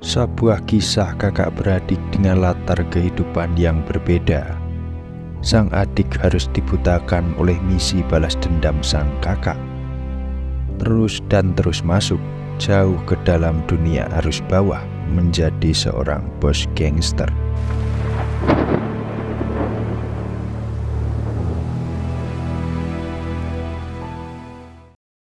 Sebuah kisah kakak beradik dengan latar kehidupan yang berbeda. Sang adik harus dibutakan oleh misi balas dendam sang kakak. Terus dan terus masuk, jauh ke dalam dunia arus bawah, menjadi seorang bos gangster.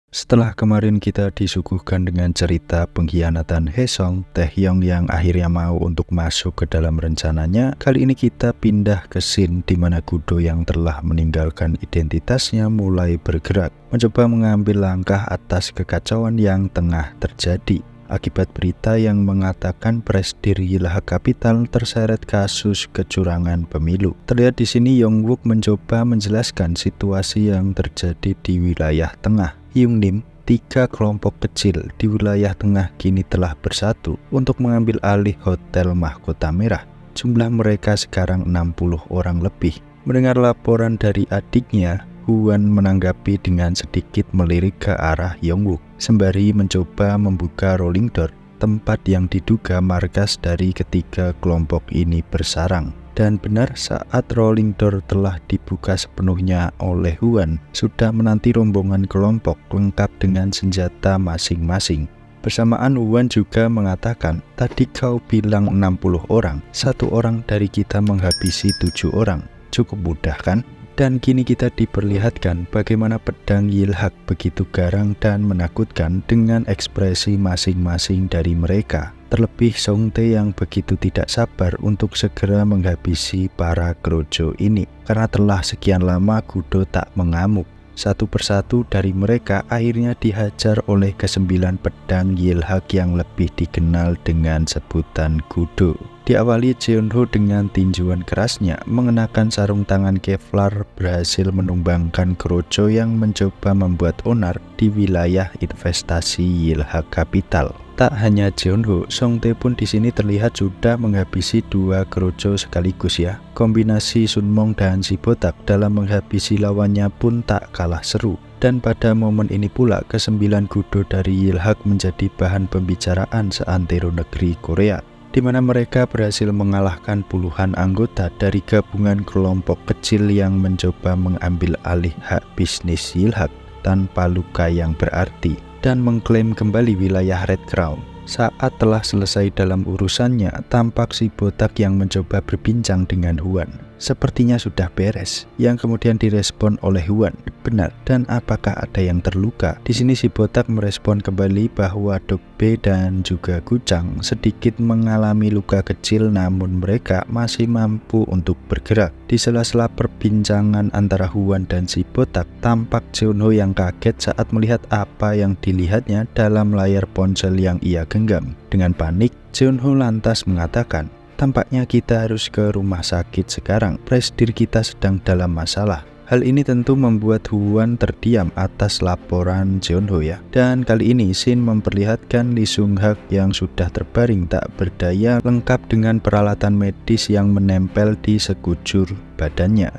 Setelah kemarin kita disuguhkan dengan cerita pengkhianatan Haesung, Taehyung yang akhirnya mau untuk masuk ke dalam rencananya, kali ini kita pindah ke scene di mana Gudo yang telah meninggalkan identitasnya mulai bergerak, mencoba mengambil langkah atas kekacauan yang tengah terjadi akibat berita yang mengatakan Presdir Yilhak Capital terseret kasus kecurangan pemilu. Terlihat di sini Yongwook mencoba menjelaskan situasi yang terjadi di wilayah tengah. Hyungnim, 3 kelompok kecil di wilayah tengah kini telah bersatu untuk mengambil alih Hotel Mahkota Merah. Jumlah mereka sekarang 60 orang lebih. Mendengar laporan dari adiknya, Hwan menanggapi dengan sedikit melirik ke arah Yongwook, sembari mencoba membuka rolling door, tempat yang diduga markas dari ketiga kelompok ini bersarang. Dan benar, saat rolling door telah dibuka sepenuhnya oleh Hwan, sudah menanti rombongan kelompok lengkap dengan senjata masing-masing. Bersamaan Hwan juga mengatakan, tadi kau bilang 60 orang, 1 orang dari kita menghabisi 7 orang. Cukup mudah kan? Dan kini kita diperlihatkan bagaimana pedang Yilhak begitu garang dan menakutkan dengan ekspresi masing-masing dari mereka. Terlebih Songtae yang begitu tidak sabar untuk segera menghabisi para krojo ini. Karena telah sekian lama Gudo tak mengamuk. Satu persatu dari mereka akhirnya dihajar oleh ke-9 pedang Yilhak yang lebih dikenal dengan sebutan Gudo. Diawali Jeonho dengan tinjuan kerasnya mengenakan sarung tangan Kevlar berhasil menumbangkan krojo yang mencoba membuat onar di wilayah investasi Yilhak Capital. Tak hanya Jeonho, Songtae pun di sini terlihat sudah menghabisi 2 krojo sekaligus ya. Kombinasi Sunmong dan si botak dalam menghabisi lawannya pun tak kalah seru. Dan pada momen ini pula ke-9 Gudo dari Yilhak menjadi bahan pembicaraan seantero negeri Korea, di mana mereka berhasil mengalahkan puluhan anggota dari gabungan kelompok kecil yang mencoba mengambil alih hak bisnis Yilhak tanpa luka yang berarti dan mengklaim kembali wilayah Red Crown. Saat telah selesai dalam urusannya, tampak si botak yang mencoba berbincang dengan Hwan. Sepertinya sudah beres, yang kemudian direspon oleh Hwan. Benar, dan apakah ada yang terluka? Di sini si botak merespon kembali bahwa Dokbae dan juga Guchang sedikit mengalami luka kecil, namun mereka masih mampu untuk bergerak. Di sela-sela perbincangan antara Hwan dan si botak, tampak Jeonho yang kaget saat melihat apa yang dilihatnya dalam layar ponsel yang ia genggam. Dengan panik, Jeonho lantas mengatakan, tampaknya kita harus ke rumah sakit sekarang, presdir kita sedang dalam masalah. Hal ini tentu membuat Hwan terdiam atas laporan Jeonho ya. Dan kali ini Shin memperlihatkan Lee Sung-hak yang sudah terbaring tak berdaya lengkap dengan peralatan medis yang menempel di sekujur badannya.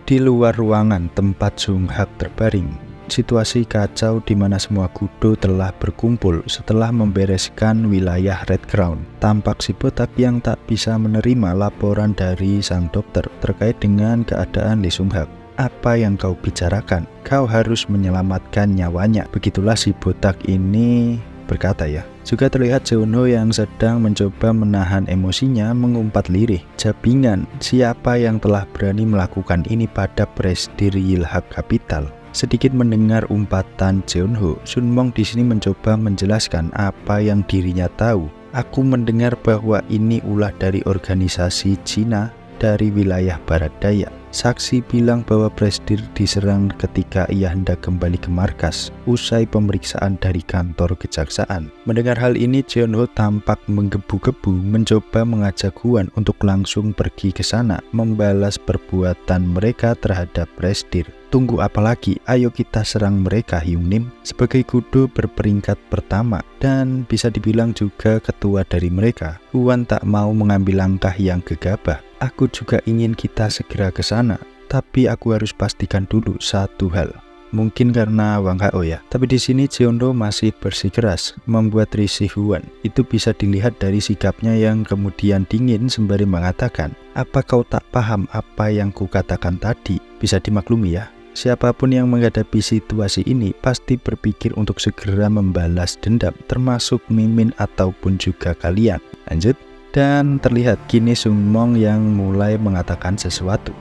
Di luar ruangan tempat Sung-hak terbaring, situasi kacau di mana semua Gudo telah berkumpul setelah membereskan wilayah Red Crown. Tampak si botak yang tak bisa menerima laporan dari sang dokter terkait dengan keadaan Lee Sung-hak. Apa yang kau bicarakan? Kau harus menyelamatkan nyawanya. Begitulah si botak ini berkata ya. Juga terlihat Jeonho yang sedang mencoba menahan emosinya mengumpat lirih. Jabingan, siapa yang telah berani melakukan ini pada Presdir Yilhak Capital? Sedikit mendengar umpatan Jeonho, Sunmong di sini mencoba menjelaskan apa yang dirinya tahu. Aku mendengar bahwa ini ulah dari organisasi Cina dari wilayah barat daya. Saksi bilang bahwa Presdir diserang ketika ia hendak kembali ke markas usai pemeriksaan dari kantor kejaksaan. Mendengar hal ini, Jeonho tampak menggebu-gebu mencoba mengajak Hwan untuk langsung pergi ke sana membalas perbuatan mereka terhadap Presdir. Tunggu apa lagi? Ayo kita serang mereka, Hyungnim. Sebagai Gudo berperingkat pertama dan bisa dibilang juga ketua dari mereka, Hwan tak mau mengambil langkah yang gegabah. Aku juga ingin kita segera ke sana, tapi aku harus pastikan dulu satu hal. Mungkin karena Wang Hao ya. Tapi di sini Jeonho masih bersikeras membuat risih Huan. Itu bisa dilihat dari sikapnya yang kemudian dingin sembari mengatakan, "Apa kau tak paham apa yang kukatakan tadi?" Bisa dimaklumi ya. Siapapun yang menghadapi situasi ini pasti berpikir untuk segera membalas dendam, termasuk Mimin ataupun juga kalian. Lanjut. Dan terlihat kini Sungmong yang mulai mengatakan sesuatu.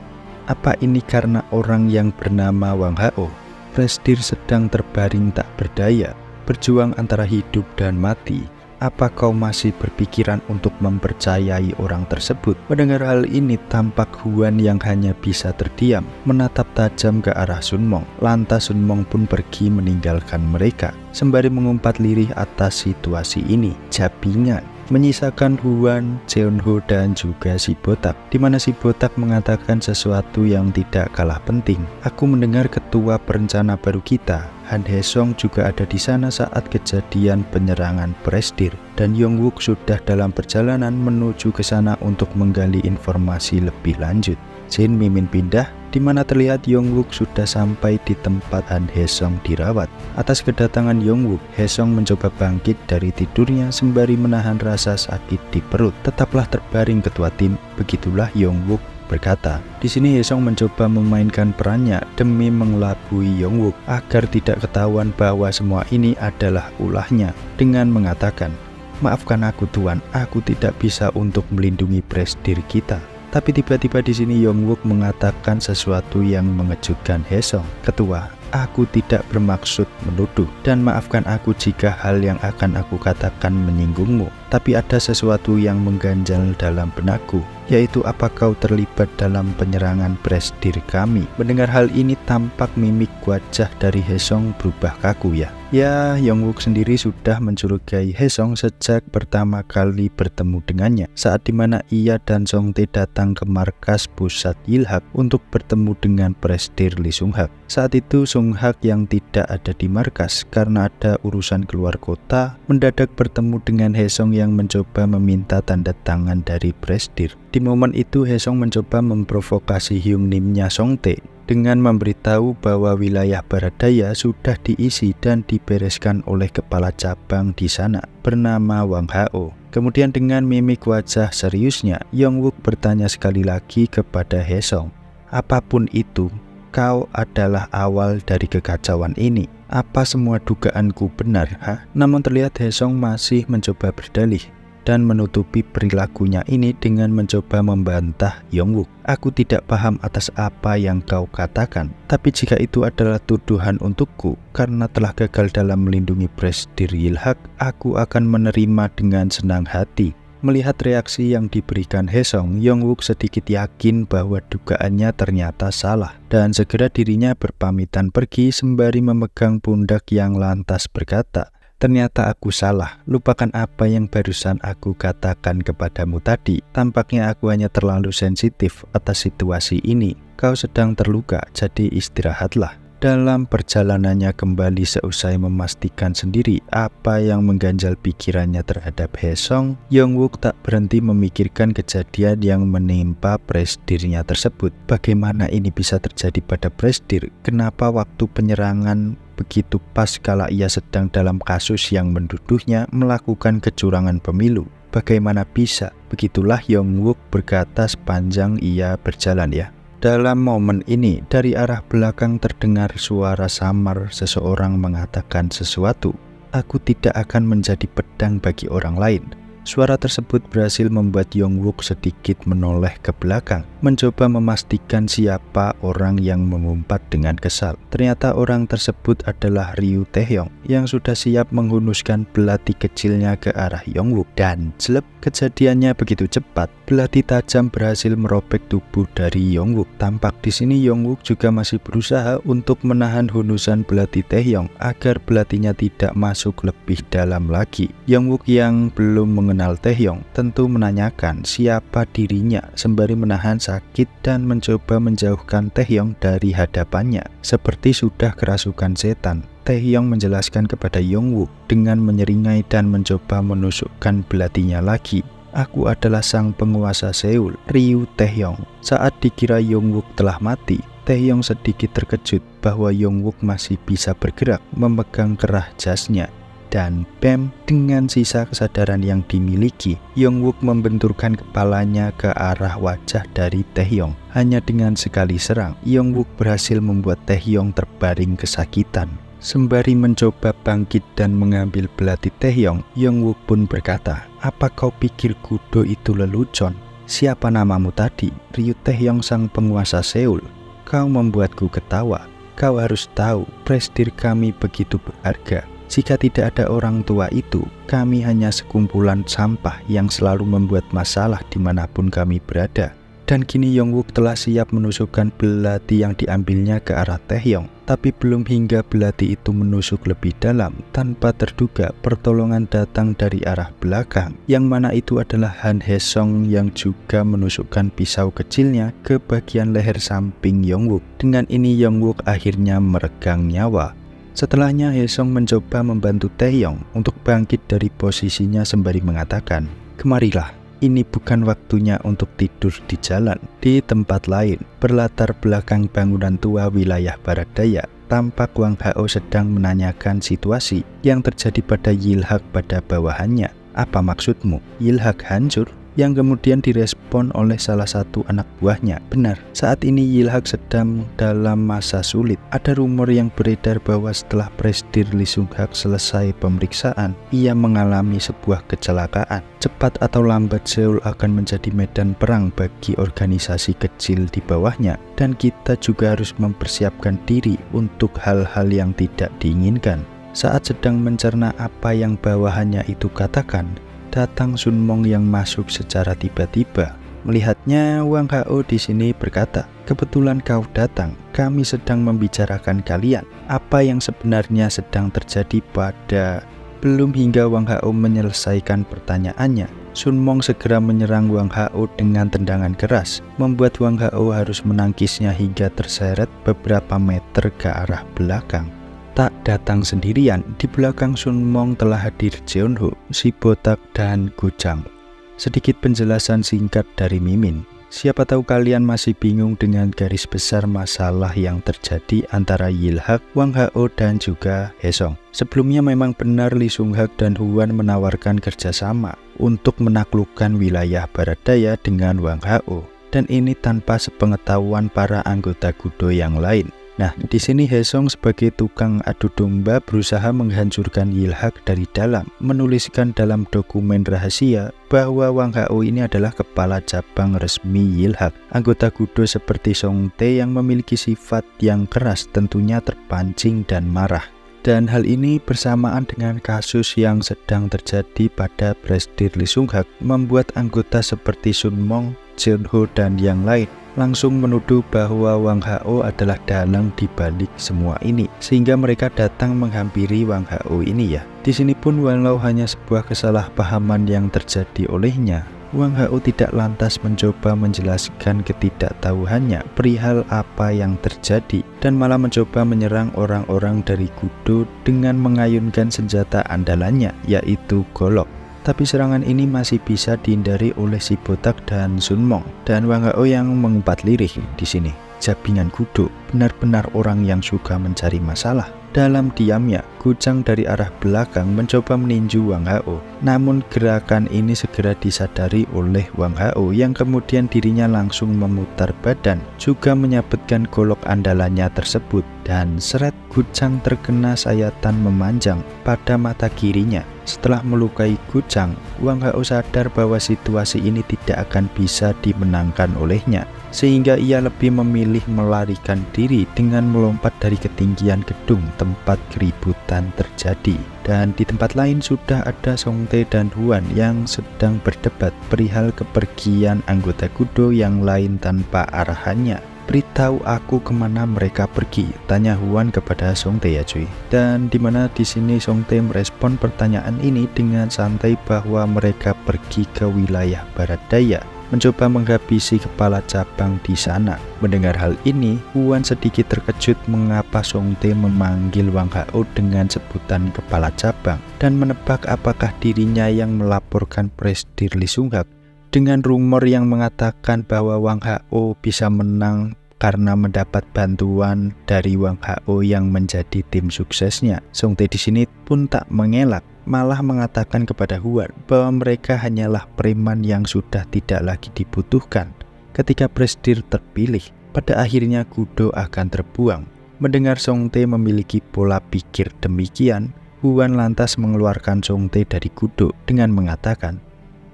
Apa ini karena orang yang bernama Wang Hao? Presdir sedang terbaring tak berdaya, berjuang antara hidup dan mati. Apa kau masih berpikiran untuk mempercayai orang tersebut? Mendengar hal ini, tampak Huan yang hanya bisa terdiam, menatap tajam ke arah Sunmong. Lantas Sunmong pun pergi meninggalkan mereka, sembari mengumpat lirih atas situasi ini. Japingan. Menyisakan Huan, Jeonho, dan juga si botak, di mana si botak mengatakan sesuatu yang tidak kalah penting. Aku mendengar ketua perencana baru kita, Han Haesong, juga ada di sana saat kejadian penyerangan Presdir, dan Yongwook sudah dalam perjalanan menuju ke sana untuk menggali informasi lebih lanjut. Jin Mimin pindah, di mana terlihat Yongwook sudah sampai di tempat Han Haesong dirawat. Atas kedatangan Yongwook, Haesong mencoba bangkit dari tidurnya sembari menahan rasa sakit di perut. Tetaplah terbaring ketua tim, begitulah Yongwook berkata. Di sini Haesong mencoba memainkan perannya demi mengelabui Yongwook agar tidak ketahuan bahwa semua ini adalah ulahnya, dengan mengatakan, "Maafkan aku Tuan, aku tidak bisa untuk melindungi presdir kita." Tapi tiba-tiba di sini Yongwook mengatakan sesuatu yang mengejutkan Haesong. "Ketua, aku tidak bermaksud menuduh, dan maafkan aku jika hal yang akan aku katakan menyinggungmu. Tapi ada sesuatu yang mengganjal dalam benakku, yaitu apa kau terlibat dalam penyerangan presdir kami?" Mendengar hal ini, tampak mimik wajah dari Haesong berubah kaku ya. Ya, Yongwook sendiri sudah mencurigai Haesong sejak pertama kali bertemu dengannya, saat dimana ia dan Songtae datang ke markas pusat Yilhak untuk bertemu dengan presdir Lee Sung-hak. Saat itu Sung-hak yang tidak ada di markas karena ada urusan keluar kota, mendadak bertemu dengan Haesong yang mencoba meminta tanda tangan dari presdir. Di momen itu Haesong mencoba memprovokasi Hyung Nim-nya Songtae dengan memberitahu bahwa wilayah barat daya sudah diisi dan dibereskan oleh kepala cabang di sana bernama Wang Hao. Kemudian dengan mimik wajah seriusnya, Yongwook bertanya sekali lagi kepada Haesong, "Apapun itu, kau adalah awal dari kekacauan ini. Apa semua dugaanku benar, ha?" Namun terlihat Haesong masih mencoba berdalih dan menutupi perilakunya ini dengan mencoba membantah Yongwook. "Aku tidak paham atas apa yang kau katakan, tapi jika itu adalah tuduhan untukku karena telah gagal dalam melindungi presdir Yilhak, aku akan menerima dengan senang hati." Melihat reaksi yang diberikan Haesong, Yongwook sedikit yakin bahwa dugaannya ternyata salah, dan segera dirinya berpamitan pergi sembari memegang pundak yang lantas berkata, "Ternyata aku salah, lupakan apa yang barusan aku katakan kepadamu tadi. Tampaknya aku hanya terlalu sensitif atas situasi ini. Kau sedang terluka, jadi istirahatlah." Dalam perjalanannya kembali seusai memastikan sendiri apa yang mengganjal pikirannya terhadap Haesong, Yongwook tak berhenti memikirkan kejadian yang menimpa presdirnya tersebut. Bagaimana ini bisa terjadi pada presdir? Kenapa waktu penyerangan begitu pas kala ia sedang dalam kasus yang menduduhnya melakukan kecurangan pemilu? Bagaimana bisa? Begitulah Yongwook berkata sepanjang ia berjalan ya. Dalam momen ini, dari arah belakang terdengar suara samar seseorang mengatakan sesuatu. "Aku tidak akan menjadi pedang bagi orang lain." Suara tersebut berhasil membuat Yongwook sedikit menoleh ke belakang, mencoba memastikan siapa orang yang mengumpat dengan kesal. Ternyata orang tersebut adalah Ryu Taehyung yang sudah siap menghunuskan belati kecilnya ke arah Yongwook. Dan jelek, kejadiannya begitu cepat. Belati tajam berhasil merobek tubuh dari Yongwook. Tampak di sini Yongwook juga masih berusaha untuk menahan hunusan belati Taehyung agar belatinya tidak masuk lebih dalam lagi. Yongwook yang belum mengenal Taehyung tentu menanyakan siapa dirinya sembari menahan sakit dan mencoba menjauhkan Taehyung dari hadapannya seperti sudah kerasukan setan. Taehyung menjelaskan kepada Yongwook dengan menyeringai dan mencoba menusukkan belatinya lagi. "Aku adalah sang penguasa Seoul, Ryu Taehyung." Saat dikira Yongwook telah mati, Taehyung sedikit terkejut bahwa Yongwook masih bisa bergerak memegang kerah jasnya. Dan bam, dengan sisa kesadaran yang dimiliki, Yongwook membenturkan kepalanya ke arah wajah dari Taehyung. Hanya dengan sekali serang, Yongwook berhasil membuat Taehyung terbaring kesakitan. Sembari mencoba bangkit dan mengambil belati Taehyung, Yongwook pun berkata, "Apa kau pikir kudo itu lelucon? Siapa namamu tadi?" Riu Taehyung sang penguasa Seoul. "Kau membuatku ketawa. Kau harus tahu, prestir kami begitu berharga. Jika tidak ada orang tua itu, kami hanya sekumpulan sampah yang selalu membuat masalah dimanapun kami berada." Dan kini Yongwook telah siap menusukkan belati yang diambilnya ke arah Taehyung. Tapi belum hingga belati itu menusuk lebih dalam, tanpa terduga pertolongan datang dari arah belakang, yang mana itu adalah Han Haesung yang juga menusukkan pisau kecilnya ke bagian leher samping Yongwook. Dengan ini Yongwook akhirnya meregang nyawa. Setelahnya Haesung mencoba membantu Taehyung untuk bangkit dari posisinya sembari mengatakan, "Kemarilah. Ini bukan waktunya untuk tidur di jalan." Di tempat lain, berlatar belakang bangunan tua wilayah barat daya, tampak Wang Hao sedang menanyakan situasi yang terjadi pada Yilhak pada bawahannya. "Apa maksudmu? Yilhak hancur?" Yang kemudian direspon oleh salah satu anak buahnya. Benar, saat ini Yilhak sedang dalam masa sulit. Ada rumor yang beredar bahwa setelah prestir Lee Sung-hak selesai pemeriksaan, ia mengalami sebuah kecelakaan. Cepat atau lambat Seoul akan menjadi medan perang bagi organisasi kecil di bawahnya, dan kita juga harus mempersiapkan diri untuk hal-hal yang tidak diinginkan. Saat sedang mencerna apa yang bawahannya itu katakan, datang Sun Mong yang masuk secara tiba-tiba. Melihatnya, Wang Hao di sini berkata, "Kebetulan kau datang. Kami sedang membicarakan kalian. Apa yang sebenarnya sedang terjadi pada..." Belum hingga Wang Hao menyelesaikan pertanyaannya, Sun Mong segera menyerang Wang Hao dengan tendangan keras, membuat Wang Hao harus menangkisnya hingga terseret beberapa meter ke arah belakang. Tak datang sendirian, di belakang Sun Mong telah hadir Jeonho, si botak, dan Gojang. Sedikit penjelasan singkat dari Mimin. Siapa tahu kalian masih bingung dengan garis besar masalah yang terjadi antara Yilhak, Wang Hao, dan juga Haesung. Sebelumnya memang benar Lee Sung-hak dan Huan menawarkan kerjasama untuk menaklukkan wilayah barat daya dengan Wang Hao, dan ini tanpa sepengetahuan para anggota Kudo yang lain. Nah, di sini Haesung sebagai tukang adu domba berusaha menghancurkan Yilhak dari dalam, menuliskan dalam dokumen rahasia bahwa Wang Hao ini adalah kepala cabang resmi Yilhak. Anggota Kudo seperti Song Tae yang memiliki sifat yang keras tentunya terpancing dan marah. Dan hal ini bersamaan dengan kasus yang sedang terjadi pada prestir Lee Sung-hak membuat anggota seperti Sun Mong, Jeonho, dan yang lain langsung menuduh bahwa Wang Hao adalah dalang di balik semua ini, sehingga mereka datang menghampiri Wang Hao ini ya. Di sini pun walau hanya sebuah kesalahpahaman yang terjadi olehnya, Wang Hao tidak lantas mencoba menjelaskan ketidaktahuannya perihal apa yang terjadi, dan malah mencoba menyerang orang-orang dari Kudo dengan mengayunkan senjata andalannya, yaitu golok. Tapi serangan ini masih bisa dihindari oleh si botak dan Sun Mong dan Wang Hao yang mengumpat lirih di sini. Jabingan Kudo benar-benar orang yang suka mencari masalah. Dalam diamnya, Gojang dari arah belakang mencoba meninju Wang Hao. Namun gerakan ini segera disadari oleh Wang Hao yang kemudian dirinya langsung memutar badan, juga menyabetkan golok andalannya tersebut. Dan seret, Gojang terkena sayatan memanjang pada mata kirinya. Setelah melukai Gojang, Wang Hao sadar bahwa situasi ini tidak akan bisa dimenangkan olehnya, sehingga ia lebih memilih melarikan diri dengan melompat dari ketinggian gedung tempat keributan terjadi. Dan di tempat lain sudah ada Song Tae dan Huan yang sedang berdebat perihal kepergian anggota Kudo yang lain tanpa arahannya. "Beritahu aku kemana mereka pergi," tanya Huan kepada Song Tae ya cuy. Dan dimana di sini Song Tae merespon pertanyaan ini dengan santai bahwa mereka pergi ke wilayah barat daya, mencoba menghabisi kepala cabang di sana. Mendengar hal ini, Huan sedikit terkejut mengapa Song Tae memanggil Wang Hao dengan sebutan kepala cabang, dan menebak apakah dirinya yang melaporkan prestir Lee Sung-hak. Dengan rumor yang mengatakan bahwa Wang Hao bisa menang karena mendapat bantuan dari Wang Hao yang menjadi tim suksesnya. Song Tae di sini pun tak mengelak, malah mengatakan kepada Huan bahwa mereka hanyalah preman yang sudah tidak lagi dibutuhkan. Ketika Prestige terpilih, pada akhirnya Gudo akan terbuang. Mendengar Song Tae memiliki pola pikir demikian, Huan lantas mengeluarkan Song Tae dari Gudo dengan mengatakan,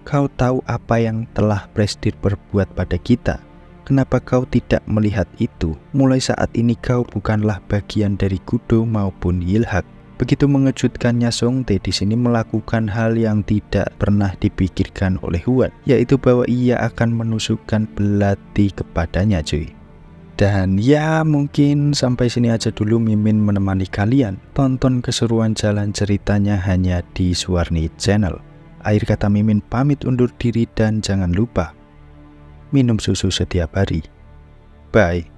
"Kau tahu apa yang telah Prestige perbuat pada kita. Kenapa kau tidak melihat itu? Mulai saat ini kau bukanlah bagian dari Gudo maupun Yilhak." Begitu mengejutkannya, Song Tae di sini melakukan hal yang tidak pernah dipikirkan oleh Huan, yaitu bahwa ia akan menusukkan belati kepadanya, cuy. Dan ya, mungkin sampai sini aja dulu Mimin menemani kalian. Tonton keseruan jalan ceritanya hanya di Suwarni Channel. Akhir kata Mimin pamit undur diri dan jangan lupa minum susu setiap hari. Bye.